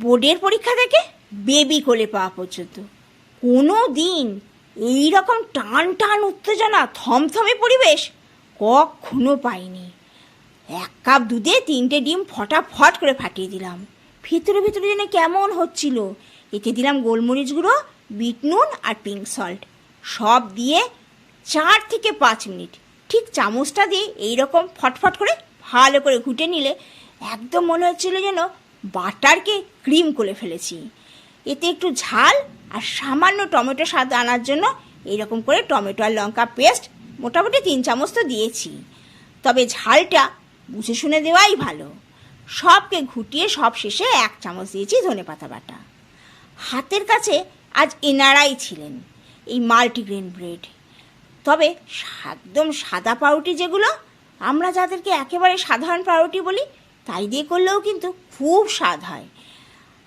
বোর্ডের পরীক্ষা থেকে বেবি কোলে পাওয়া পর্যন্ত কোনো দিন এই রকম টান টান উত্তেজনা থমথমে পরিবেশ কখনো পাইনি। 1 কাপ দুধে 3টে ডিম ফটাফট করে ফাটিয়ে দিলাম। ভিতরে ভিতরে যেন কেমন হচ্ছিল। এতে দিলাম গোলমরিচ গুঁড়ো, বিট নুন আর পিঙ্ক সল্ট। সব দিয়ে 4 থেকে 5 মিনিট ঠিক চামচটা দিয়ে এইরকম ফটফট করে ভালো করে ঘুটে নিলে একদম মনে হচ্ছিল যেন বাটারকে ক্রিম করে ফেলেছি। এতে একটু ঝাল আর সামান্য টমেটো স্বাদ আনার জন্য এইরকম করে টমেটো আর লঙ্কা পেস্ট মোটামুটি 3 চামচ তো দিয়েছি, তবে ঝালটা বুঝে শুনে দেওয়াই ভালো। সবকে ঘুটিয়ে সব শেষে 1 চামচ দিয়েছি ধনেপাতা বাটা। হাতের কাছে আজ এনারাই ছিলেন এই মাল্টিগ্রেন ব্রেড। তবে একদম সাদা পাউরুটি যেগুলো আমরা যাদেরকে একেবারে সাধারণ পাউরুটি বলি তাই দিয়ে করলেও কিন্তু খুব স্বাদ হয়।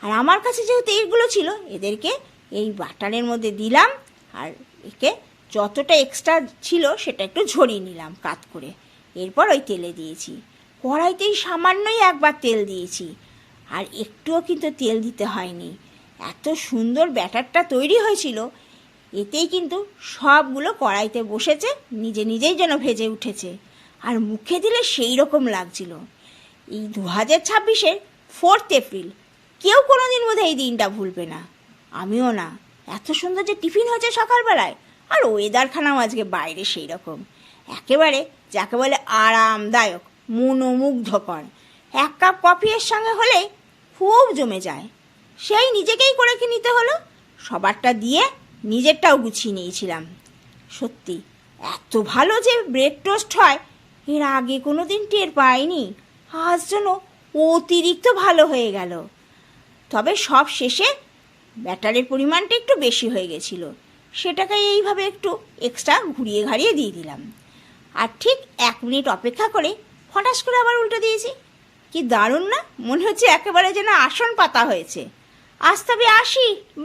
আর আমার কাছে যেহেতু এইগুলো ছিল এদেরকে এই বাটারের মধ্যে দিলাম আর একে যতটা এক্সট্রা ছিল সেটা একটু ঝরিয়ে নিলাম কাত করে। এরপর ওই তেলে দিয়েছি। কড়াইতেই সামান্যই একবার তেল দিয়েছি আর একটুও কিন্তু তেল দিতে হয়নি। এত সুন্দর ব্যাটারটা তৈরি হয়েছিল, এতেই কিন্তু সবগুলো কড়াইতে বসেছে, নিজে নিজেই যেন ভেজে উঠেছে আর মুখে দিলে সেই রকম লাগছিল। এই 2026-এর 4th এপ্রিল কেউ কোনো দিন বোধহয় এই দিনটা ভুলবে না, আমিও না। এত সুন্দর যে টিফিন হয়েছে সকালবেলায়, আর ওয়েদারখানাও আজকে বাইরে সেই রকম একেবারে যাকে বলে আরামদায়ক, মনোমুগ্ধকর। 1 কাপ কফি এর সঙ্গে হলেই খুব জমে যায়। সেই নিজেকেই করে নিতে হলো, সবারটা দিয়ে নিজেরটাও গুছিয়ে নিয়েছিলাম। সত্যি এত ভালো যে ব্রেড টোস্ট হয় এর আগে কোনো দিন টের পাইনি, আজ যেন অতিরিক্ত ভালো হয়ে গেল। তবে সব শেষে ব্যাটারের পরিমাণটা একটু বেশি হয়ে গেছিল, সেটাকে এইভাবে একটু এক্সট্রা ঘুরিয়ে ঘাড়িয়ে দিয়ে দিলাম। আর ঠিক 1 মিনিট অপেক্ষা করে ফটাস করে আবার উল্টে দিয়েছি। কি দারুণ না, মনে হচ্ছে একেবারে যেন আসন পাতা হয়েছে। আজ তবে আসি।